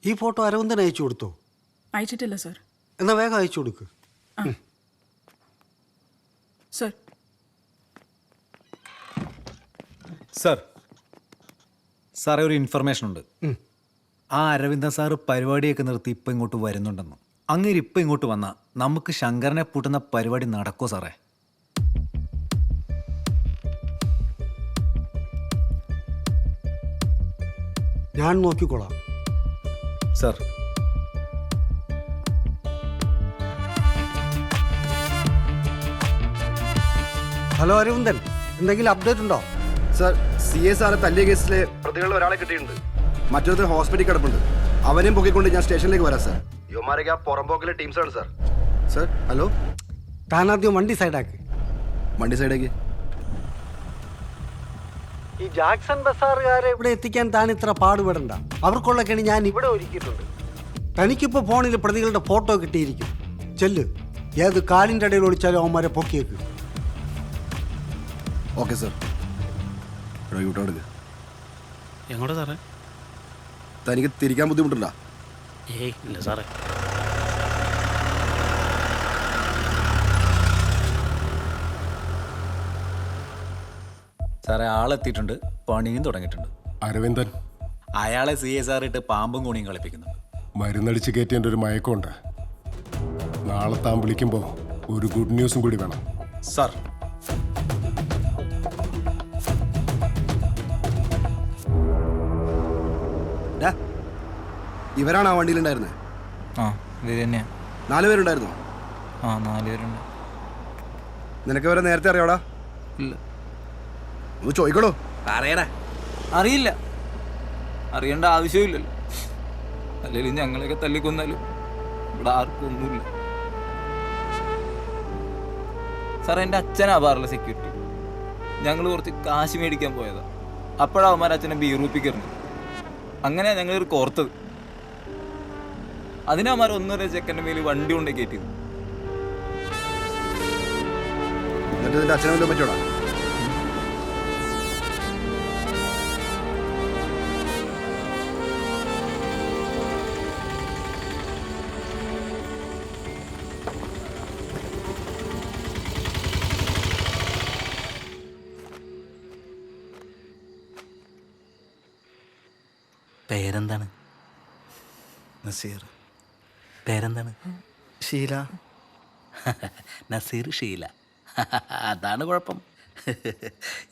ഈ ഫോട്ടോ അരവിന്ദന് അയച്ചു കൊടുത്തോ? അയച്ചിട്ടില്ല സർ. എന്നാ വേഗം അയച്ചു കൊടുക്ക്. സർ. സർ സാറേ, ഒരു ഇൻഫർമേഷൻ ഉണ്ട്. ആ അരവിന്ദൻ സാറ് പരിപാടിയൊക്കെ നിർത്തി ഇപ്പം ഇങ്ങോട്ട് വരുന്നുണ്ടെന്ന്. അങ്ങനെ ഇപ്പം ഇങ്ങോട്ട് വന്നാൽ നമുക്ക് ശങ്കരനെ പൂട്ടുന്ന പരിപാടി നടക്കുമോ സാറേ? ഞാൻ നോക്കിക്കോളാം സർ. ഹലോ അരവിന്ദൻ, എന്തെങ്കിലും അപ്ഡേറ്റ് ഉണ്ടോ? സർ, CS സാറെ തല്ലിയ കേസിലെ പ്രതികളിൽ ഒരാളെ കിട്ടിയിട്ടുണ്ട്. മറ്റൊരു ഹോസ്പിറ്റലിൽ കിടപ്പുണ്ട്. അവനെയും പൊക്കിക്കൊണ്ട് ഞാൻ സ്റ്റേഷനിലേക്ക് വരാം സാർ. യുവമാരൊക്കെ ആ പുറമ്പോക്കിലെ ടീംസാണ് സാർ. സാർ ഹലോ, താനാദ്യം വണ്ടി സൈഡാക്ക്. വണ്ടി സൈഡേക്ക്. ഈ ജാക്സൺ ബസാറുകാരെ ഇവിടെ എത്തിക്കാൻ താൻ ഇത്ര പാടുപെടണ്ട. അവർക്കുള്ള കെണി ഞാൻ ഇവിടെ ഒരുക്കിയിട്ടുണ്ട്. തനിക്കിപ്പോൾ ഫോണിൽ പ്രതികളുടെ ഫോട്ടോ കിട്ടിയിരിക്കും. ചെല്ല്, ഏത് കാലിൻ്റെ ഇടയിൽ ഒളിച്ചാലും അവന്മാരെ പൊക്കിയേക്ക്. Okay sir. യൂട്ടോ എടുക്ക്. എങ്ങോട്ടാ സാറേ? തനിക്ക് തിരിക്കാൻ ബുദ്ധിമുട്ടുണ്ടോ? ഏയ് ഇല്ല സാറേ. സാറേ, ആളെത്തിയിട്ടുണ്ട്, പണിയും തുടങ്ങിയിട്ടുണ്ട്. അരവിന്ദൻ അയാളെ CSR ഇട്ട് പാമ്പും കൂണിയും കളിപ്പിക്കുന്നുണ്ട്. മരുന്നടിച്ച് കയറ്റിയതിൻ്റെ ഒരു മയക്കമുണ്ട്. നാളെ താൻ വിളിക്കുമ്പോൾ ഒരു ഗുഡ് ന്യൂസും കൂടി വേണം. സാർ. ഇവരാണ് ആ വണ്ടിയിലുണ്ടായിരുന്നത്? ആ, ഇത് തന്നെയാ. 4 പേരുണ്ടായിരുന്നോ? ആ, 4 പേരുണ്ട്. നിനക്ക് ഇവരെ നേരത്തെ അറിയാവടാ? ഇല്ല. ഒന്ന് ചോദിക്കണോ? പറയടാ. അറിയില്ല. അറിയേണ്ട ആവശ്യമില്ലല്ലോ. അല്ലെങ്കിൽ ഞങ്ങളെയൊക്കെ തല്ലിക്കൊന്നാലും ഇവിടെ ആർക്കും ഒന്നുമില്ല. സാറേ, എൻ്റെ അച്ഛനാ ബാറിലെ സെക്യൂരിറ്റി. ഞങ്ങൾ കുറച്ച് കാശ് മേടിക്കാൻ പോയതാ. അപ്പോഴാ അവന്മാർ അച്ഛനെ ബീറൂപ്പിക്കറിഞ്ഞു. അങ്ങനെയാ ഞങ്ങളൊരു കോർത്തത്. അതിനവന്മാർ 1.5 സെക്കൻഡ് മേൽ വണ്ടി കൊണ്ടേ കയറ്റിയത്. എന്നിട്ട് നിന്റെ അച്ഛനെ വല്ലതും പറ്റോടാ? പേരെന്താണ്? നസീർ. പേരെന്താണ്? ഷീല. നസീർ ഷീല. അതാണ് കുഴപ്പം.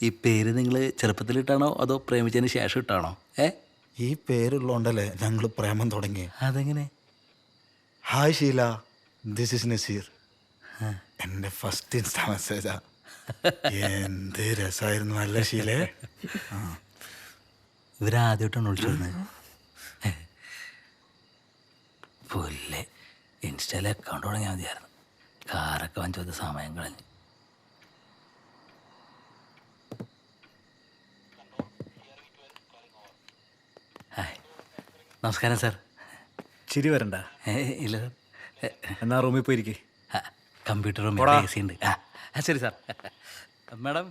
ഈ പേര് നിങ്ങൾ ചെറുപ്പത്തിലിട്ടാണോ അതോ പ്രേമിച്ചതിന് ശേഷം ഇട്ടാണോ? ഈ പേരുള്ളതുകൊണ്ടല്ലേ ഞങ്ങൾ പ്രേമം തുടങ്ങി. അതെങ്ങനെ? Hi Sheela, this is Nazeer. എൻ്റെ ഫസ്റ്റ് ഇൻസ്റ്റാ മെസ്സേജാ. എന്ത് രസമായിരുന്നു അല്ലേ ഷീലേ? ഇവരാദ്യമായിട്ടാണ് വിളിച്ചിരുന്നത്. പുല്ലേ, ഇൻസ്റ്റയിൽ അക്കൗണ്ട് തുടങ്ങിയാൽ മതിയായിരുന്നു. കാറൊക്കെ വാങ്ങിച്ചത് സമയം കളഞ്ഞ്. ഹായ്, നമസ്കാരം സാർ. ചിരി വരണ്ട. ഇല്ല സാർ. എന്നാ റൂമിൽ പോയിരിക്കേ. കമ്പ്യൂട്ടർ റൂമിൽ AC ഉണ്ട്. ശരി സാർ. മാഡം,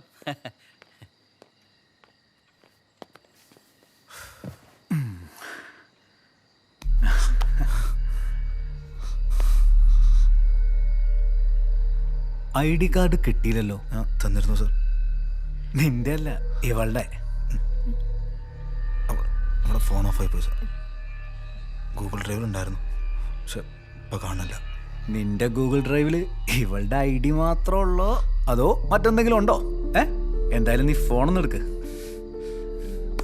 ID കാർഡ് കിട്ടിയില്ലല്ലോ. തന്നിരുന്നു സാർ. നിന്റെ അല്ല, ഇവളുടെ. നമ്മുടെ ഫോൺ ഓഫ് ആയിപ്പോയി സാർ. ഗൂഗിൾ ഡ്രൈവിലുണ്ടായിരുന്നു, പക്ഷെ ഇപ്പം കാണില്ല. നിന്റെ ഗൂഗിൾ ഡ്രൈവിൽ ഇവളുടെ ID മാത്രമേ ഉള്ളോ അതോ മറ്റെന്തെങ്കിലും ഉണ്ടോ? എന്തായാലും നീ ഫോണൊന്ന് എടുക്ക്.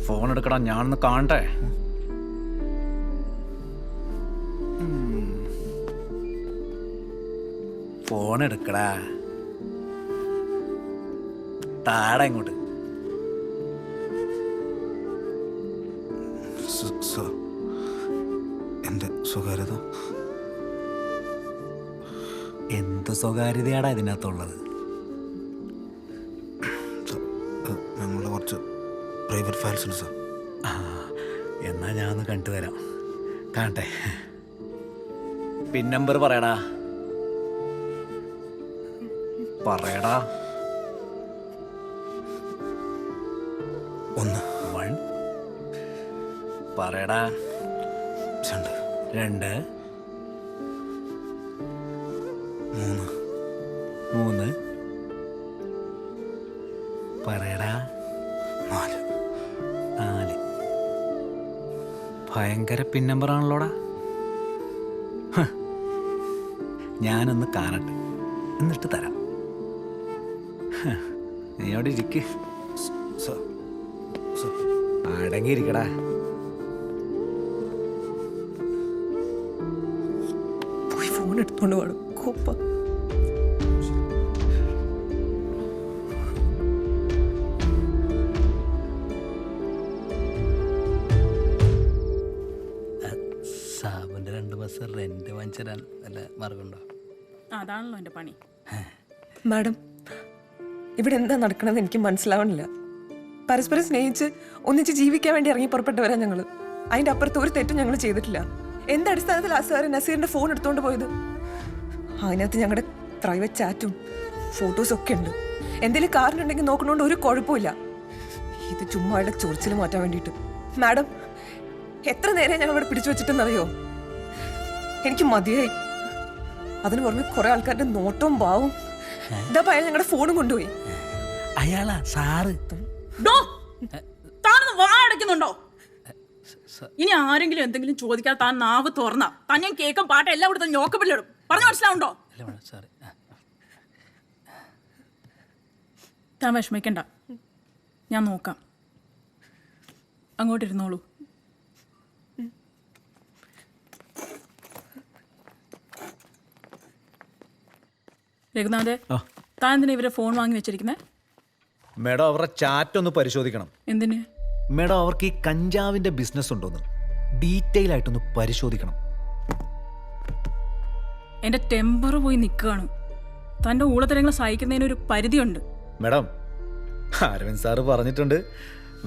ഫോൺ എടുക്കടാ, ഞാനൊന്ന് കാണട്ടെ. ഫോൺ എടുക്കടാ. താടാ ഇങ്ങോട്ട്. സാർ, എൻ്റെ സ്വകാര്യത. എന്ത് സ്വകാര്യതയാടാ ഇതിനകത്തുള്ളത്? ഞങ്ങളുടെ കുറച്ച് പ്രൈവറ്റ് ഫയൽസ് ഉണ്ട് സാർ. എന്നാ ഞാൻ ഒന്ന് കണ്ടുതരാം. കാണട്ടെ. പിൻ നമ്പർ പറയടാ. പറയടാ. 1 പറയടാ. 2 3 3 പറയടാ 4 4 ഭയങ്കര പിൻ നമ്പറാണല്ലോടാ. ഹ്. ഞാനൊന്ന് കാണട്ടെ, എന്നിട്ട് തരാം. ഹ്. നീ അവിടെ ഇരിക്ക്. അടങ്ങിയിരിക്കടാ. പോയി ഫോൺ എടുത്തോണ്ട് വേണം കോപ്പ. സാബിൻ്റെ 2 ബസ് റെന്റ് വാങ്ങിച്ചു തരാൻ വല്ല മാർഗമുണ്ടോ? അതാണല്ലോ എൻ്റെ പണി. മാഡം, ഇവിടെ എന്താ നടക്കണമെന്ന് എനിക്ക് മനസ്സിലാവണില്ല. പരസ്പരം സ്നേഹിച്ച് ഒന്നിച്ച് ജീവിക്കാൻ വേണ്ടി ഇറങ്ങി പുറപ്പെട്ടവരാ ഞങ്ങൾ. അതിൻ്റെ അപ്പുറത്ത് ഒരു തെറ്റും ഞങ്ങൾ ചെയ്തിട്ടില്ല. എന്ത് അടിസ്ഥാനത്തിൽ ആ സാറ് നസീറിൻ്റെ ഫോൺ എടുത്തുകൊണ്ട് പോയത്? അതിനകത്ത് ഞങ്ങളുടെ പ്രൈവറ്റ് ചാറ്റും ഫോട്ടോസും ഒക്കെ ഉണ്ട്. എന്തെങ്കിലും കാരണമുണ്ടെങ്കിൽ നോക്കണോണ്ട് ഒരു കുഴപ്പമില്ല. ഇത് ചുമ്മാ അയാളുടെ ചൊറിച്ചിൽ മാറ്റാൻ വേണ്ടിയിട്ട്. മാഡം, എത്ര നേരം ഞങ്ങൾ ഇവിടെ പിടിച്ചു വെച്ചിട്ടെന്നറിയോ? എനിക്ക് മതിയായി. അതിന് പുറമെ കുറെ ആൾക്കാരുടെ നോട്ടവും ഭാവവും. ഇതാ അയാൾ ഞങ്ങളുടെ ഫോണും കൊണ്ടുപോയി. അയാളാ സാറ്? താനൊന്ന് വാ അടയ്ക്കുന്നുണ്ടോ? ഇനി ആരെങ്കിലും എന്തെങ്കിലും ചോദിക്കാതെ താൻ നാവ് തുറന്ന തന്നെ കേക്കും പാട്ട് എല്ലാം കൂടെ ഞോക്കപ്പില്ലിടും. പറഞ്ഞു മനസ്സിലാവുണ്ടോ? അല്ല മേഡം, സാറി. താൻ വിഷമിക്കണ്ട, ഞാൻ നോക്കാം. അങ്ങോട്ടിരുന്നോളൂ. രഘുനാഥേ, താൻ എന്തിനാ ഇവരെ ഫോൺ വാങ്ങി വെച്ചിരിക്കുന്നത്? മേഡം, അവരുടെ ചാറ്റ് ഒന്ന് പരിശോധിക്കണം. എന്തിന്? മേഡം, അവർക്ക് ഈ കഞ്ചാവിന്റെ ബിസിനസ് ഉണ്ടോന്ന് ഡീറ്റെയിൽ ആയിട്ടൊന്ന് പരിശോധിക്കണം. എന്റെ ടെമ്പർ പോയി നിൽക്കുകയാണ്. തന്റെ ഊളത്തരങ്ങൾ സഹിക്കുന്നതിന് ഒരു പരിധിയുണ്ട്. മേഡം, അരവിന്ദ് സാറ് പറഞ്ഞിട്ടുണ്ട്,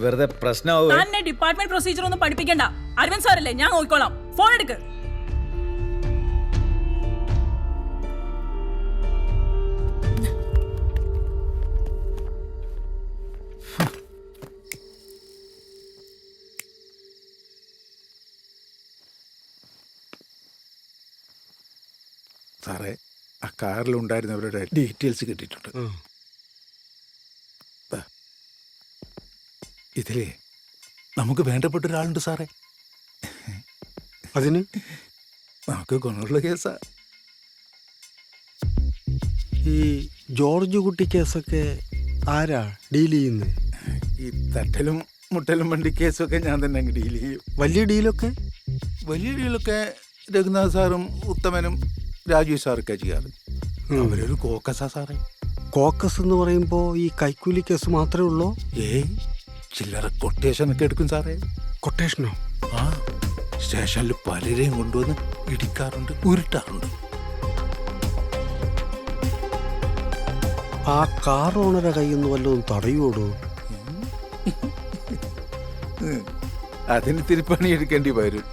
വെറുതെ പ്രശ്നമാവുക. തന്നെ ഡിപ്പാർട്ട്മെന്റ് പ്രൊസീജിയർ ഒന്നും പഠിപ്പിക്കണ്ട. അരവിന്ദ് സാറല്ലേ, ഞാൻ നോക്കിക്കോളാം. ഫോൺ എടുക്ക്. സാറേ, ആ കാറിലുണ്ടായിരുന്നവരുടെ ഡീറ്റെയിൽസ് കിട്ടിയിട്ടുണ്ട്. ഇതിലേ നമുക്ക് വേണ്ടപ്പെട്ട ഒരാളുണ്ട് സാറേ. അതിന് നമുക്ക് ഗുണമുള്ള കേസാ. ഈ ജോർജ് കുട്ടി കേസൊക്കെ ആരാ ഡീൽ ചെയ്യുന്നത്? ഈ തട്ടലും മുട്ടലും വണ്ടി കേസൊക്കെ ഞാൻ തന്നെ അങ്ങ് ഡീൽ ചെയ്യും. വലിയ ഡീലൊക്കെ? വലിയ ഡീലൊക്കെ രഘുനാഥ് സാറും ഉത്തമനും രാജീവ് സാറൊക്കെ ചെയ്യാറ്. അവരൊരു കോക്കസാ സാറേ. കോക്കസ് എന്ന് പറയുമ്പോൾ ഈ കൈക്കൂലി കേസ് മാത്രമേ ഉള്ളൂ? ചില്ലറ കൊട്ടേഷനൊക്കെ എടുക്കും സാറേ. കൊട്ടേഷനോ? ആ, സ്റ്റേഷനിൽ പലരെയും കൊണ്ടുവന്ന് ഇടിക്കാറുണ്ട്, ഉരുട്ടാറുണ്ട്. ആ കാർ ഓണറെ കയ്യിൽ നിന്ന് വല്ലതും തടയോടൂ? അതിന് തിരുപ്പണി എടുക്കേണ്ടി വരും.